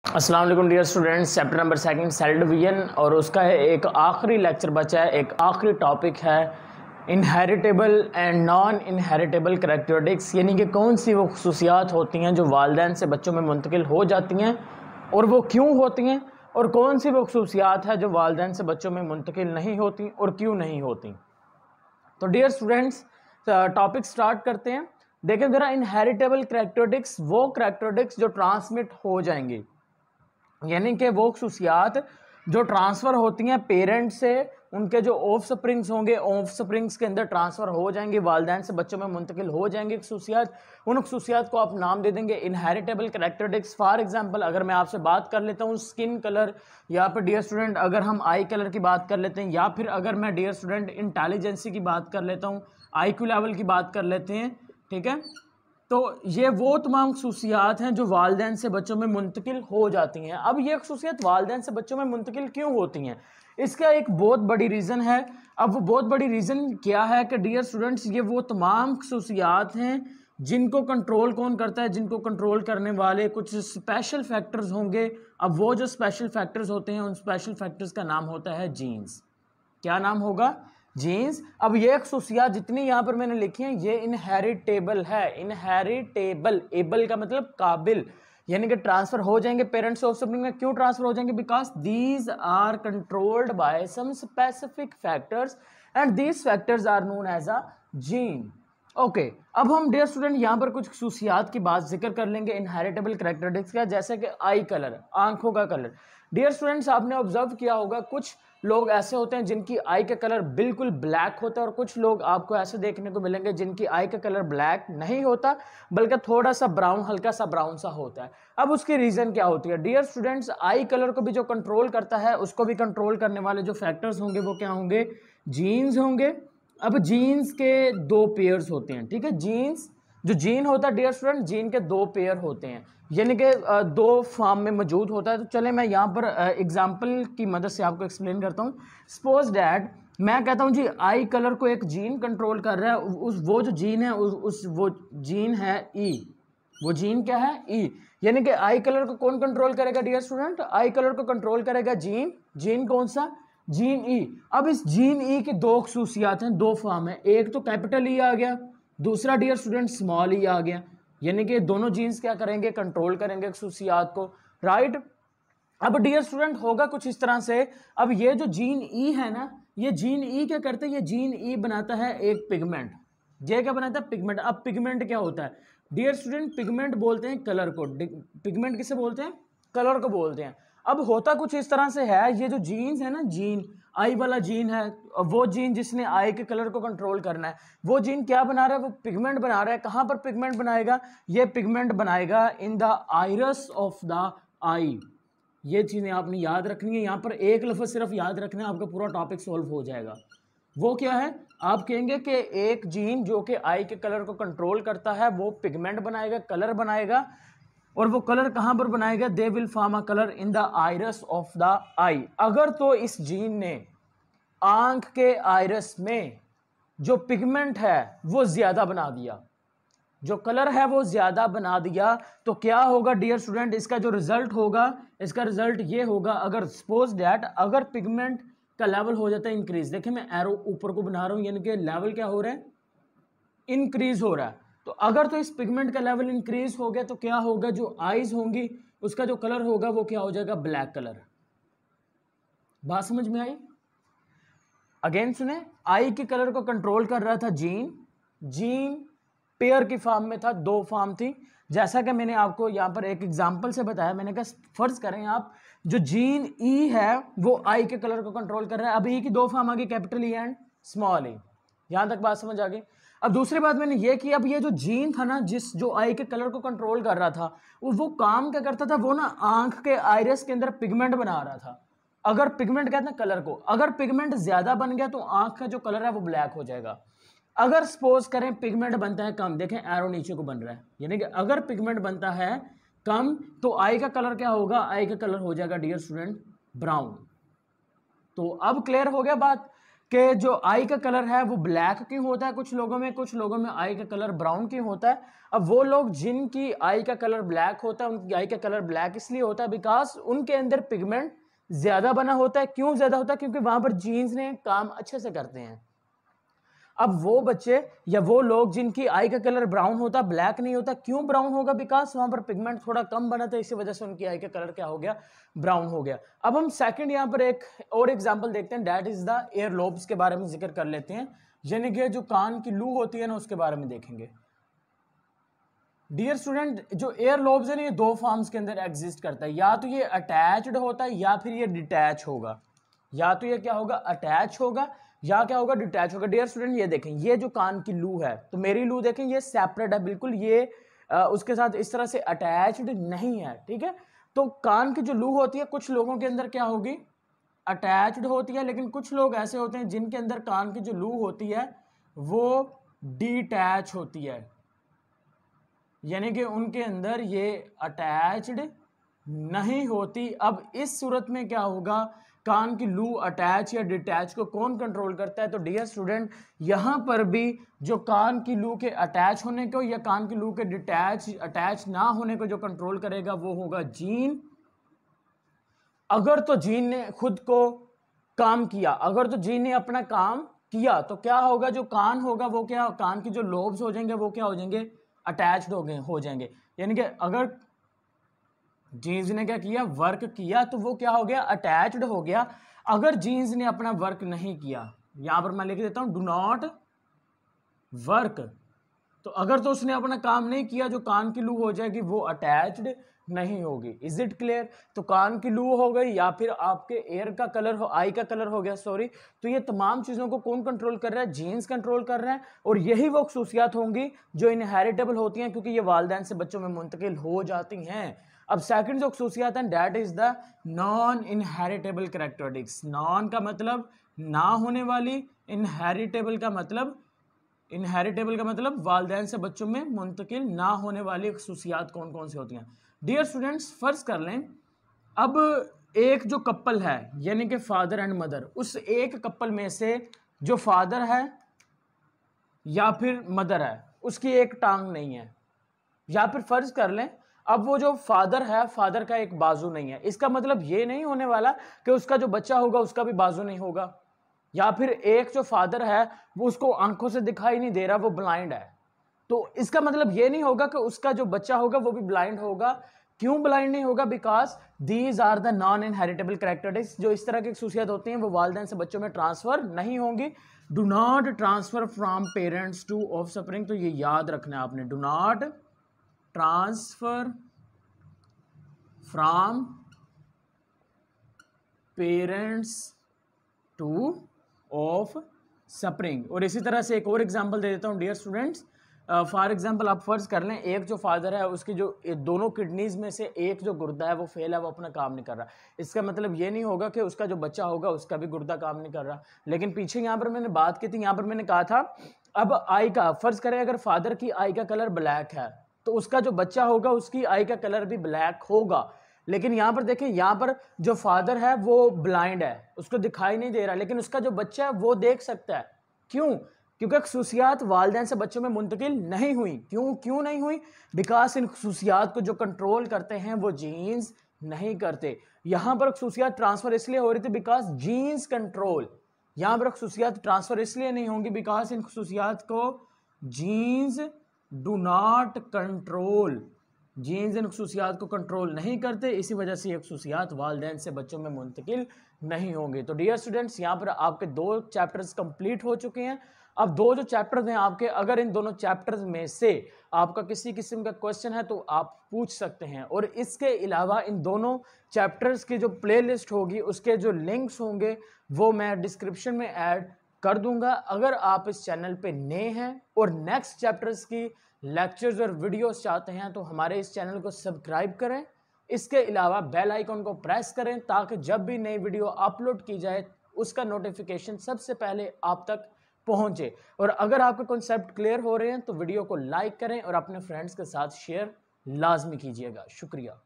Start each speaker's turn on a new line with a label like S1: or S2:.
S1: अस्सलाम वालेकुम dear students. Chapter number second cell division और उसका है एक आखिरी लेक्चर बचा है, एक आखिरी टॉपिक है inheritable and non inheritable characteristics, यानी कि कौन सी वो खसूसियात होती हैं जो वालिदैन से बच्चों में मुंतकिल हो जाती हैं और वो क्यों होती हैं, और कौन सी वो खसूसियात है जो वालिदैन से बच्चों में मुंतकिल नहीं होती और क्यों नहीं होती। तो डियर स्टूडेंट्स टॉपिक स्टार्ट करते हैं। देखें ज़रा, इनहेरिटेबल करैक्टरिस्टिक्स वो करैक्टरिस्टिक्स जो ट्रांसमिट हो जाएंगी, यानी कि वो खसूसियात जो ट्रांसफ़र होती हैं पेरेंट से, उनके जो ऑफ स्प्रिंग्स होंगे ऑफ स्प्रिंग्स के अंदर ट्रांसफ़र हो जाएंगे, वालिदैन से बच्चों में मुंतकिल हो जाएंगे खसूसियात। उन खसूसियात को आप नाम दे देंगे इनहेरिटेबल करैक्टरिस्टिक्स। फॉर एग्जांपल अगर मैं आपसे बात कर लेता हूँ स्किन कलर, या फिर डियर स्टूडेंट अगर हम आई कलर की बात कर लेते हैं, या फिर अगर मैं डियर स्टूडेंट इंटेलिजेंसी की बात कर लेता हूँ, IQ लेवल की बात कर लेते हैं, ठीक है। तो ये वो तमाम खसूसियात हैं जो वालिदैन से बच्चों में मुंतकिल हो जाती हैं। अब ये खसूसियात वालिदैन से बच्चों में मुंतकिल क्यों होती हैं, इसका एक बहुत बड़ी रीज़न है। अब वो बहुत बड़ी रीज़न क्या है कि डियर स्टूडेंट्स, ये वो तमाम खसूसियात हैं जिनको कंट्रोल कौन करता है, जिनको कंट्रोल करने वाले कुछ स्पेशल फैक्टर्स होंगे। अब वो जो स्पेशल फैक्टर्स होते हैं, उन स्पेशल फैक्टर्स का नाम होता है जीन्स। क्या नाम होगा? जीन्स। अब ये खसूसियात जितनी यहाँ पर मैंने लिखी हैं ये इनहेरिटेबल है। इनहेरिटेबल, एबल का मतलब काबिल, यानी कि ट्रांसफर हो जाएंगे पेरेंट्स से ऑफस्प्रिंग में। क्यों ट्रांसफर हो जाएंगे? Because these are controlled by some specific factors and these factors are known as a gene. Okay, अब हम डियर स्टूडेंट यहाँ पर कुछ खसूसियात की बात जिक्र कर लेंगे इनहेरिटेबल करैक्टरिस्टिक्स का, जैसे कि आई कलर, आंखों का कलर। डियर स्टूडेंट्स आपने ऑब्जर्व किया होगा कुछ लोग ऐसे होते हैं जिनकी आई का कलर बिल्कुल ब्लैक होता है, और कुछ लोग आपको ऐसे देखने को मिलेंगे जिनकी आई का कलर ब्लैक नहीं होता बल्कि थोड़ा सा ब्राउन, हल्का सा ब्राउन सा होता है। अब उसकी रीज़न क्या होती है? डियर स्टूडेंट्स आई कलर को भी जो कंट्रोल करता है, उसको भी कंट्रोल करने वाले जो फैक्टर्स होंगे वो क्या होंगे? जीन्स होंगे। अब जीन्स के दो पेयर्स होते हैं, ठीक है। जीन्स, जो जीन होता है डियर स्टूडेंट, जीन के दो पेयर होते हैं, यानी कि दो फॉर्म में मौजूद होता है। तो चले मैं यहाँ पर एग्जांपल की मदद से आपको एक्सप्लेन करता हूँ। सपोज डैट मैं कहता हूँ जी आई कलर को एक जीन कंट्रोल कर रहा है, उस वो जो जीन है वो जीन है ई। वो जीन क्या है? ई। यानी कि आई कलर को कौन कंट्रोल करेगा डियर स्टूडेंट? आई कलर को कंट्रोल करेगा जीन। जीन कौन सा? जीन ई। अब इस जीन ई की दो खसूसियात हैं, दो फॉर्म है, एक तो कैपिटल ई आ गया, दूसरा डियर स्टूडेंट स्मॉल ई आ गया। यानी कि दोनों जीन्स क्या करेंगे? कंट्रोल करेंगे खसूसियात को, राइट। अब डियर स्टूडेंट होगा कुछ इस तरह से। अब ये जो जीन ई है ना, ये जीन ई क्या करता है? ये जीन ई बनाता है एक पिगमेंट। ये क्या बनाता है? पिगमेंट। अब पिगमेंट क्या होता है डियर स्टूडेंट? पिगमेंट बोलते हैं कलर को। पिगमेंट किसे बोलते हैं? कलर को बोलते हैं। अब होता कुछ इस तरह से है, ये जो जीन्स है ना, जीन आई वाला जीन है, वो जीन जिसने आई के कलर को कंट्रोल करना है, वो जीन क्या बना रहा है? वो पिगमेंट बना रहा है। कहाँ पर पिगमेंट बनाएगा? ये पिगमेंट बनाएगा in the iris of the eye. ये चीज़ें आपने याद रखनी है। यहाँ पर एक लफ्ज़ सिर्फ याद रखना है, आपका पूरा टॉपिक सॉल्व हो जाएगा। वो क्या है? आप कहेंगे कि एक जीन जो कि आई के कलर को कंट्रोल करता है वो पिगमेंट बनाएगा, कलर बनाएगा, और वो कलर कहाँ पर बनाएगा? They will form a colour in the iris of the eye. अगर तो इस जीन ने आंख के आइरस में जो पिगमेंट है वो ज्यादा बना दिया, जो कलर है वो ज्यादा बना दिया, तो क्या होगा डियर स्टूडेंट? इसका जो रिजल्ट होगा, इसका रिजल्ट ये होगा, अगर सपोज दैट अगर पिगमेंट का लेवल हो जाता है इंक्रीज, देखिए मैं एरो ऊपर को बना रहा हूं, यानी कि लेवल क्या हो रहा है? इंक्रीज हो रहा है। तो अगर तो इस पिगमेंट का लेवल इंक्रीज हो गया तो क्या होगा? जो आईज होंगी उसका जो कलर होगा वो क्या हो जाएगा? Black colour. बात समझ में आई? अगेन सुने, आई के कलर को कंट्रोल कर रहा था जीन। जीन पेयर की फॉर्म में था, दो फॉर्म थी, जैसा कि मैंने आपको यहाँ पर एक एग्जांपल से बताया। मैंने कहा फर्ज करें आप, जो जीन ई है वो आई के कलर को कंट्रोल कर रहा है। अब ई की दो फॉर्म आ गई, कैपिटल ई एंड स्मॉल ई। यहां तक बात समझ आ गई? अब दूसरी बात मैंने ये की, अब ये जो जीन था ना, जिस जो आई के कलर को कंट्रोल कर रहा था, वो काम क्या करता था? वो ना आंख के आइरिस के अंदर पिगमेंट बना रहा था। अगर पिगमेंट कहते हैं कलर को, अगर पिगमेंट ज्यादा बन गया तो आंख का जो कलर है वो ब्लैक हो जाएगा। अगर सपोज करें पिगमेंट बनता है कम, देखें एरो नीचे को बन रहा है, यानी कि अगर पिगमेंट बनता है कम तो आई का कलर क्या होगा? आई का कलर हो जाएगा डियर स्टूडेंट ब्राउन। तो अब क्लियर हो गया बात कि जो आई का कलर है वो ब्लैक क्यों होता है कुछ लोगों में आई का कलर ब्राउन क्यों होता है। अब वो लोग जिनकी आई का कलर ब्लैक होता है, उनकी आई का कलर ब्लैक इसलिए होता है बिकॉज उनके अंदर पिगमेंट ज्यादा बना होता है। क्यों ज्यादा होता है? क्योंकि वहां पर जीन्स ने काम अच्छे से करते हैं। अब वो बच्चे या वो लोग जिनकी आई का कलर ब्राउन होता, ब्लैक नहीं होता, क्यों ब्राउन होगा? बिकॉज वहां पर पिगमेंट थोड़ा कम बना था, इसी वजह से उनकी आई का कलर क्या हो गया? ब्राउन हो गया। अब हम सेकंड यहां पर एक और एग्जांपल देखते हैं, that is the air lobes के बारे में जिक्र कर लेते हैं, यानी कि जो कान की लू होती है ना उसके बारे में देखेंगे। डियर स्टूडेंट, जो एयर लोब्स है ना ये दो फॉर्म्स के अंदर एग्जिस्ट करता है, या तो ये अटैच्ड होता है या फिर ये डिटैच होगा। या तो ये क्या होगा? अटैच होगा या क्या होगा? डिटैच होगा। डियर स्टूडेंट ये देखें, ये जो कान की लू है, तो मेरी लू देखें ये सेपरेट है बिल्कुल, ये उसके साथ इस तरह से अटैच्ड नहीं है, ठीक है। तो कान की जो लू होती है कुछ लोगों के अंदर क्या होगी? अटैच्ड होती है, लेकिन कुछ लोग ऐसे होते हैं जिनके अंदर कान की जो लू होती है वो डिटैच होती है, यानी कि उनके अंदर ये अटैच्ड नहीं होती। अब इस सूरत में क्या होगा? कान की लू अटैच या डिटैच को कौन कंट्रोल करता है? तो डियर स्टूडेंट यहां पर भी जो कान की लू के अटैच होने को या कान की लू के अटैच ना होने को जो कंट्रोल करेगा वो होगा जीन। अगर तो जीन ने खुद को काम किया, अगर तो जीन ने अपना काम किया तो क्या होगा? जो कान होगा वो क्या, कान की जो लोब्स हो जाएंगे वो क्या हो जाएंगे? अटैच्ड हो जाएंगे। यानी कि अगर जीन्स ने क्या किया? वर्क किया, तो वो क्या हो गया? अटैच्ड हो गया। अगर जीन्स ने अपना वर्क नहीं किया, यहां पर मैं लिख देता हूं डू नॉट वर्क, तो अगर तो उसने अपना काम नहीं किया, जो कान की लू हो जाएगी वो अटैच्ड नहीं होगी। Is it clear? तो कान की लू हो गई या फिर आपके एयर का कलर हो, आई का कलर हो गया, सॉरी। तो ये तमाम चीजों को कौन कंट्रोल कर रहा है? जीन्स कंट्रोल कर रहे हैं। और यही वो खसूसियात होंगी जो इनहेरिटेबल होती हैं, क्योंकि ये वालिदैन से बच्चों में मुंतकिल हो जाती हैं। अब सेकंड जो खसूसियात हैं that is the non inheritable characteristics. Non का मतलब ना होने वाली, इनहेरिटेबल का मतलब वालिदैन से बच्चों में मुंतकिल ना होने वाली खसूसियात कौन कौन सी होती हैं। डियर स्टूडेंट्स फर्ज कर लें, अब एक जो कपल है यानी कि फादर एंड मदर, उस एक कपल में से जो फादर है या फिर मदर है उसकी एक टांग नहीं है, या फिर फर्ज कर लें अब वो जो फादर है, फादर का एक बाजू नहीं है। इसका मतलब ये नहीं होने वाला कि उसका जो बच्चा होगा उसका भी बाजू नहीं होगा। या फिर एक जो फादर है वो उसको आंखों से दिखाई नहीं दे रहा, वो ब्लाइंड है, तो इसका मतलब ये नहीं होगा कि उसका जो बच्चा होगा वो भी ब्लाइंड होगा। क्यों ब्लाइंड नहीं होगा? Because these are the non inheritable characteristics. जो इस तरह की खसूसियात होती हैं वो वालिदैन से बच्चों में ट्रांसफर नहीं होंगी। Do not transfer from parents to offspring, तो ये याद रखना है आपने, do not transfer from parents to offspring. और इसी तरह से एक और एग्जांपल दे देता हूं डियर स्टूडेंट्स। फॉर एग्जांपल आप फर्ज कर लें एक जो फादर है उसकी जो दोनों किडनीज में से एक जो गुर्दा है वो फेल है, वो अपना काम नहीं कर रहा। इसका मतलब ये नहीं होगा कि उसका जो बच्चा होगा उसका भी गुर्दा काम नहीं कर रहा। लेकिन पीछे यहाँ पर मैंने बात की थी, यहाँ पर मैंने कहा था अब आई का फर्ज करें अगर फादर की आई का कलर ब्लैक है तो उसका जो बच्चा होगा उसकी आई का कलर भी ब्लैक होगा। लेकिन यहां पर देखें, यहां पर जो फादर है वो ब्लाइंड है, उसको दिखाई नहीं दे रहा, लेकिन उसका जो बच्चा है वो देख सकता है। क्यों? क्योंकि खसूसियात वालिदैन से बच्चों में मुंतकिल नहीं हुई। क्यों नहीं हुई? बिकॉज इन खसूसियात को जो कंट्रोल करते हैं वो जीन्स नहीं करते। यहां पर खसूसियात ट्रांसफर इसलिए हो रही थी बिकॉज जीन्स कंट्रोल। यहां पर खसूसियात ट्रांसफर इसलिए नहीं होंगी बिकॉज इन खसूसियात को genes do not control. Genes इन खसूसियात को कंट्रोल नहीं करते, इसी वजह से ये खसूसियात वालिदैन से बच्चों में मुंतकिल नहीं होंगे। तो डियर स्टूडेंट्स यहाँ पर आपके 2 चैप्टर्स कंप्लीट हो चुके हैं। अब 2 जो चैप्टर्स हैं आपके, अगर इन दोनों चैप्टर्स में से आपका किसी किस्म का क्वेश्चन है तो आप पूछ सकते हैं। और इसके अलावा इन दोनों चैप्टर्स की जो प्लेलिस्ट होगी उसके जो लिंक्स होंगे वो मैं डिस्क्रिप्शन में ऐड कर दूंगा। अगर आप इस चैनल पे नए हैं और नेक्स्ट चैप्टर्स की लेक्चर्स और वीडियोस चाहते हैं तो हमारे इस चैनल को सब्सक्राइब करें। इसके अलावा बेल आइकन को प्रेस करें ताकि जब भी नई वीडियो अपलोड की जाए उसका नोटिफिकेशन सबसे पहले आप तक पहुंचे। और अगर आपके कॉन्सेप्ट क्लियर हो रहे हैं तो वीडियो को लाइक करें और अपने फ्रेंड्स के साथ शेयर लाजमी कीजिएगा। शुक्रिया।